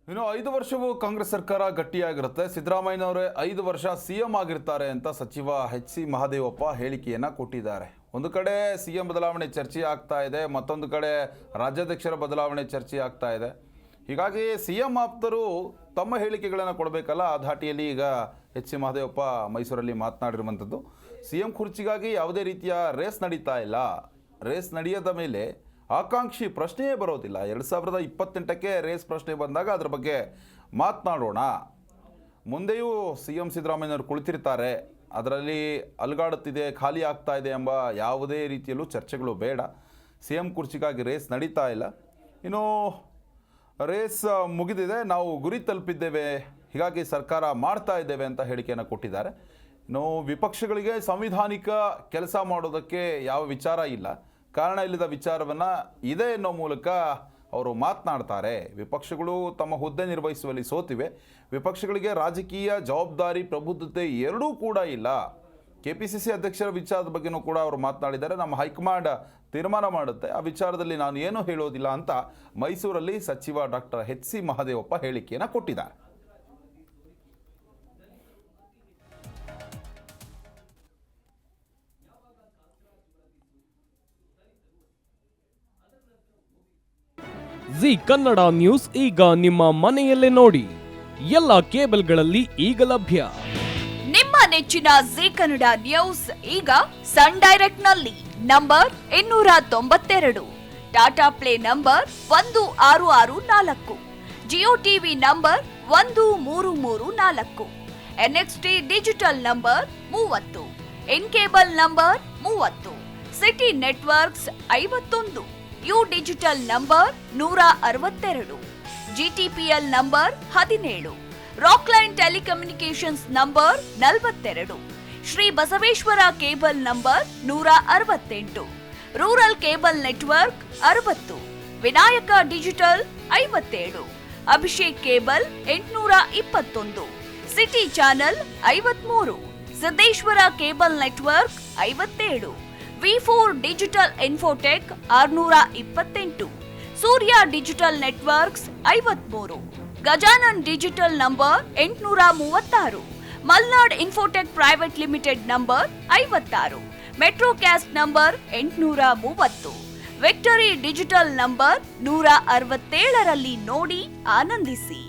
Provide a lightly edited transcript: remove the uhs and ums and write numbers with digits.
ಇನ್ನು 5 ವರ್ಷವೂ ಕಾಂಗ್ರೆಸ್ ಸರ್ಕಾರ ಗಟ್ಟಿಯಾಗಿರುತ್ತೆ. ಸಿದ್ದರಾಮಯ್ಯನವರೇ 5 ವರ್ಷ ಸಿಎಂ ಆಗಿರ್ತಾರೆ ಅಂತ ಸಚಿವ ಎಚ್.ಸಿ. ಮಹದೇವಪ್ಪ ಹೇಳಿಕೆಯನ್ನು ಕೊಟ್ಟಿದ್ದಾರೆ. ಒಂದು ಕಡೆ ಸಿಎಂ ಬದಲಾವಣೆ ಚರ್ಚೆ ಆಗ್ತಾ ಇದೆ, ಮತ್ತೊಂದು ಕಡೆ ರಾಜ್ಯಾಧ್ಯಕ್ಷರ ಬದಲಾವಣೆ ಚರ್ಚೆ ಆಗ್ತಾ ಇದೆ. ಹೀಗಾಗಿ ಸಿಎಂ ಆಪ್ತರು ತಮ್ಮ ಹೇಳಿಕೆಗಳನ್ನು ಕೊಡಬೇಕಲ್ಲ, ಆ ಧಾಟಿಯಲ್ಲಿ ಈಗ ಎಚ್.ಸಿ. ಮಹದೇವಪ್ಪ ಮೈಸೂರಲ್ಲಿ ಮಾತನಾಡಿರುವಂಥದ್ದು. ಸಿಎಂ ಕುರ್ಚಿಗಾಗಿ ಯಾವುದೇ ರೀತಿಯ ರೇಸ್ ನಡೀತಾ ಇಲ್ಲ. ರೇಸ್ ನಡೆಯದ ಮೇಲೆ ಆಕಾಂಕ್ಷಿ ಪ್ರಶ್ನೆಯೇ ಬರೋದಿಲ್ಲ. 2028ಕ್ಕೆ ರೇಸ್ ಪ್ರಶ್ನೆ ಬಂದಾಗ ಅದರ ಬಗ್ಗೆ ಮಾತನಾಡೋಣ. ಮುಂದೆಯೂ ಸಿಎಂ ಸಿದ್ದರಾಮಯ್ಯನವರು ಕುಳಿತಿರ್ತಾರೆ, ಅದರಲ್ಲಿ ಅಲುಗಾಡುತ್ತಿದೆ, ಖಾಲಿ ಆಗ್ತಾ ಇದೆ ಎಂಬ ಯಾವುದೇ ರೀತಿಯಲ್ಲೂ ಚರ್ಚೆಗಳು ಬೇಡ. ಸಿಎಂ ಕುರ್ಚಿಗಾಗಿ ರೇಸ್ ನಡೀತಾ ಇಲ್ಲ. ಇನ್ನು ರೇಸ್ ಮುಗಿದಿದೆ, ನಾವು ಗುರಿ ತಲುಪಿದ್ದೇವೆ, ಹೀಗಾಗಿ ಸರ್ಕಾರ ಮಾಡ್ತಾ ಇದ್ದೇವೆ ಅಂತ ಹೇಳಿಕೆಯನ್ನು ಕೊಟ್ಟಿದ್ದಾರೆ. ಇನ್ನು ವಿಪಕ್ಷಗಳಿಗೆ ಸಂವಿಧಾನಿಕ ಕೆಲಸ ಮಾಡೋದಕ್ಕೆ ಯಾವ ವಿಚಾರ ಇಲ್ಲ, ಕಾರಣ ಇಲ್ಲದ ವಿಚಾರವನ್ನು ಇದೆ ಎನ್ನೋ ಮೂಲಕ ಅವರು ಮಾತನಾಡ್ತಾರೆ. ವಿಪಕ್ಷಗಳು ತಮ್ಮ ಹುದ್ದೆ ನಿರ್ವಹಿಸುವಲ್ಲಿ ಸೋತಿವೆ. ವಿಪಕ್ಷಗಳಿಗೆ ರಾಜಕೀಯ ಜವಾಬ್ದಾರಿ, ಪ್ರಬುದ್ಧತೆ ಎರಡೂ ಕೂಡ ಇಲ್ಲ. KPCC ಅಧ್ಯಕ್ಷರ ವಿಚಾರದ ಬಗ್ಗೆನೂ ಕೂಡ ಅವರು ಮಾತನಾಡಿದ್ದಾರೆ. ನಮ್ಮ ಹೈಕಮಾಂಡ್ ತೀರ್ಮಾನ ಮಾಡುತ್ತೆ, ಆ ವಿಚಾರದಲ್ಲಿ ನಾನು ಏನೂ ಹೇಳೋದಿಲ್ಲ ಅಂತ ಮೈಸೂರಲ್ಲಿ ಸಚಿವ ಡಾಕ್ಟರ್ ಎಚ್.ಸಿ. ಮಹದೇವಪ್ಪ ಹೇಳಿಕೆಯನ್ನು ಕೊಟ್ಟಿದ್ದಾರೆ. ಜಿ ಕನ್ನಡ ನ್ಯೂಸ್ ಈಗ ನಿಮ್ಮ ಮನೆಯಲ್ಲೇ ನೋಡಿ. ಎಲ್ಲ ಕೇಬಲ್ಗಳಲ್ಲಿ ಈಗ ಲಭ್ಯ. ನಿಮ್ಮ ನೆಚ್ಚಿನ ಜಿ ಕನ್ನಡ ನ್ಯೂಸ್ ಈಗ ಸನ್ ಡೈರೆಕ್ಟ್ ನಲ್ಲಿ number 292, Tata play number 1664, Jio TV number 1334, NXT digital number 30, in cable number 30, city networks 51, U digital number 162, GTPL number 17, Rockline telecommunications number 42, Shri Basaveshwara cable number 168, rural cable network 60, Vinayaka digital 57, Abhishek cable 821, city channel 53, Siddeshwara cable network 57, V4 digital Infotech 628, Surya digital networks 53, Gajanan digital number 836, Malnad Infotech Private Limited number 56, Metrocast number 830, Victory Digital number 167ರಲ್ಲಿ ನೋಡಿ ಆನಂದಿಸಿ.